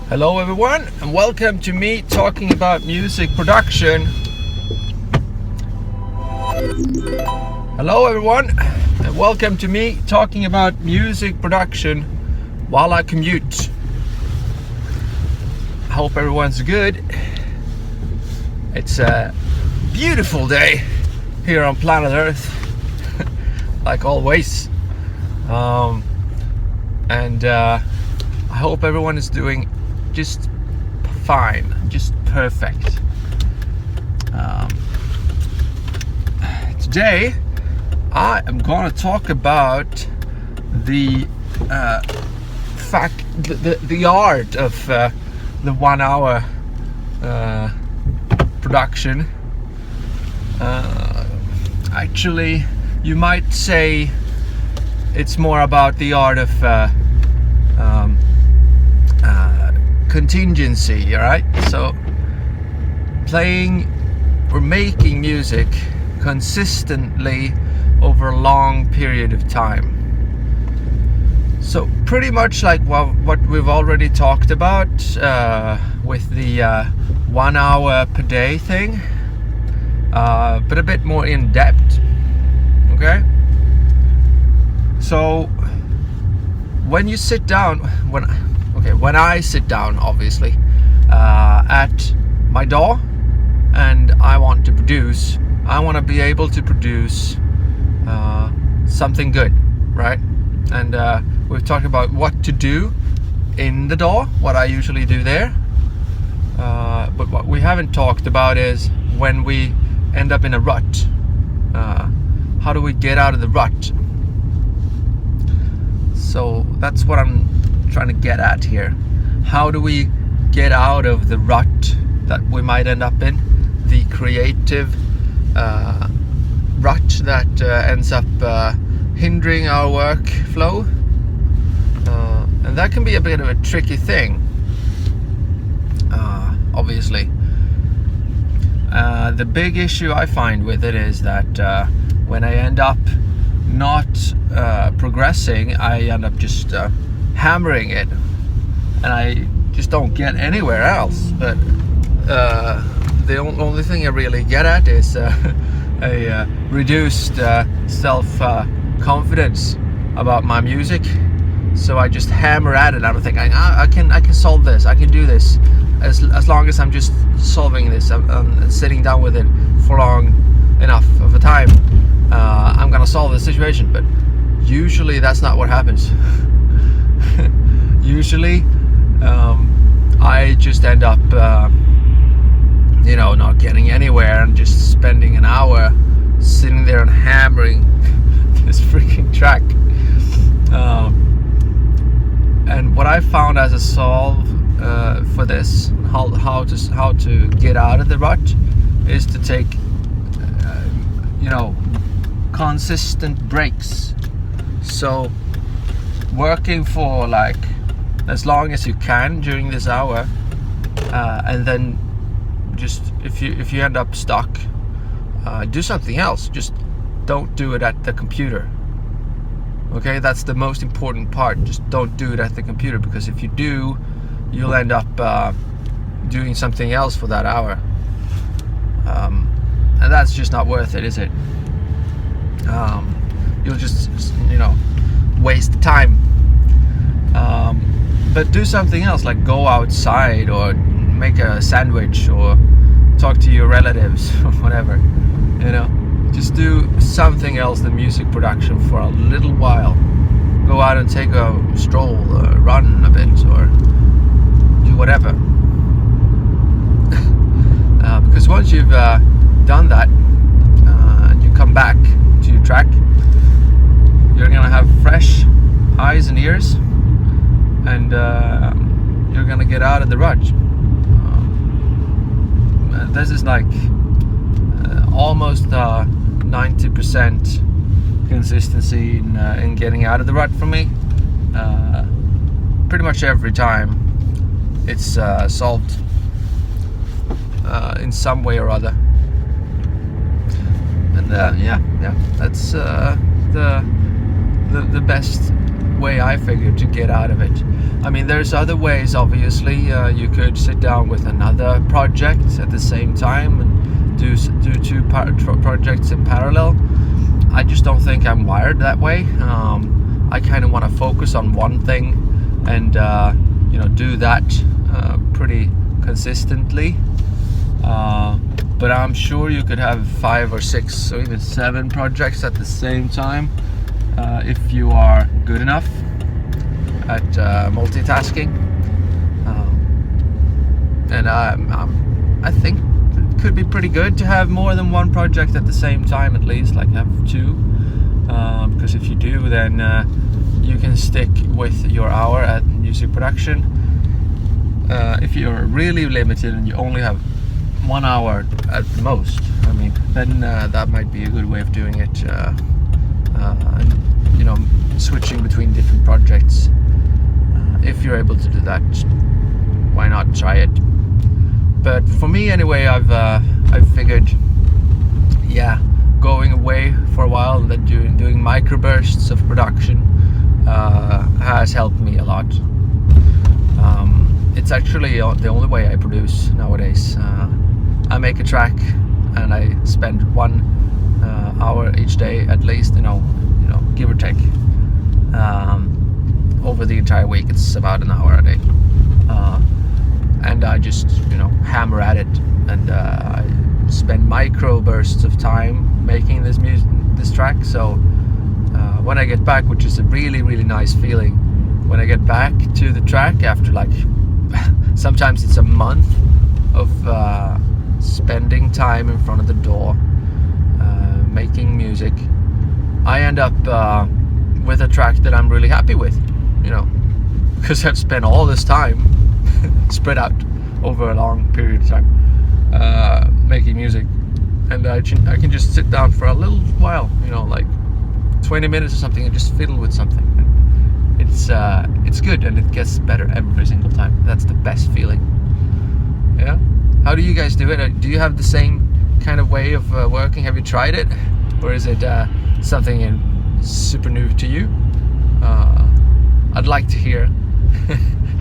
Hello everyone, and welcome to me talking about music production. Hello everyone, and welcome to me talking about music production while I commute. I hope everyone's good. It's a beautiful day here on planet Earth, like always. I hope everyone is doing just fine, just perfect. Today I am going to talk about the the art of the 1 hour production. Actually, you might say it's more about the art of contingency, right? So playing or making music consistently over a long period of time. So pretty much like what we've already talked about with the 1 hour per day thing, but a bit more in depth. Okay, so when you sit down, when I sit down, obviously, at my DAW, and I want to produce, I want to be able to produce something good, right? And we've talked about what to do in the DAW, what I usually do there. But what we haven't talked about is when we end up in a rut. How do we get out of the rut? So that's what I'm trying to get at here. How do we get out of the rut that we might end up in, the creative rut that ends up hindering our workflow? And that can be a bit of a tricky thing, obviously. The big issue I find with it is that when I end up not progressing, I end up just hammering it, and I just don't get anywhere else. But the only thing I really get at is a reduced self-confidence about my music. So I just hammer at it. I'm thinking, I can solve this. I can do this as long as I'm just solving this. I'm sitting down with it for long enough of a time. I'm gonna solve the situation, but usually that's not what happens. Usually I just end up not getting anywhere and just spending an hour sitting there and hammering this freaking track. And what I found as a solve for this, how to get out of the rut, is to take consistent breaks. So working for like as long as you can during this hour, and then just if you end up stuck, do something else. Just don't do it at the computer. Okay, that's the most important part. Just don't do it at the computer, because if you do, you'll end up doing something else for that hour, and that's just not worth it, is it? You'll just waste time. But do something else, like go outside or make a sandwich or talk to your relatives or whatever. Just do something else than music production for a little while. Go out and take a stroll, or run a bit, or do whatever. Because once you've done that, and you come back to your track, you're gonna have fresh eyes and ears, and you're gonna get out of the rut. This is like almost 90% consistency in getting out of the rut for me. Pretty much every time it's solved in some way or other. And that's the best way I figured to get out of it. I mean, there's other ways. Obviously, you could sit down with another project at the same time and do two projects in parallel. I just don't think I'm wired that way. I kind of want to focus on one thing and do that pretty consistently. But I'm sure you could have 5 or 6 or even 7 projects at the same time if you are good enough at multitasking. And I think it could be pretty good to have more than one project at the same time, at least, like have 2. Because if you do, then you can stick with your hour at music production. If you're really limited and you only have 1 hour at most, I mean, then that might be a good way of doing it. And switching between different projects. If you're able to do that, why not try it? But for me, anyway, I've figured, going away for a while and then doing microbursts of production has helped me a lot. It's actually the only way I produce nowadays. I make a track and I spend 1 hour each day at least, give or take. Over the entire week, it's about an hour a day. And I just, hammer at it, and I spend micro bursts of time making this track. So when I get back, which is a really, really nice feeling, when I get back to the track after sometimes it's a month of spending time in front of the door making music, I end up with a track that I'm really happy with, because I've spent all this time spread out over a long period of time making music, and I can just sit down for a little while, like 20 minutes or something, and just fiddle with something. It's good, and it gets better every single time. That's the best feeling. Yeah. How do you guys do it? Do you have the same kind of way of working? Have you tried it, or is it something super new to you? I'd like to hear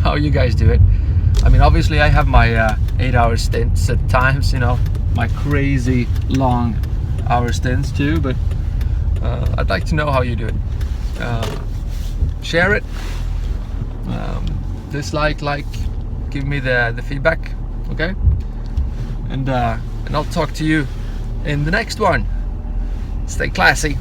how you guys do it. I mean, obviously I have my 8-hour stints at times, my crazy long hour stints too, but I'd like to know how you do it. Share it, dislike, give me the feedback, okay? And I'll talk to you in the next one. Stay classy.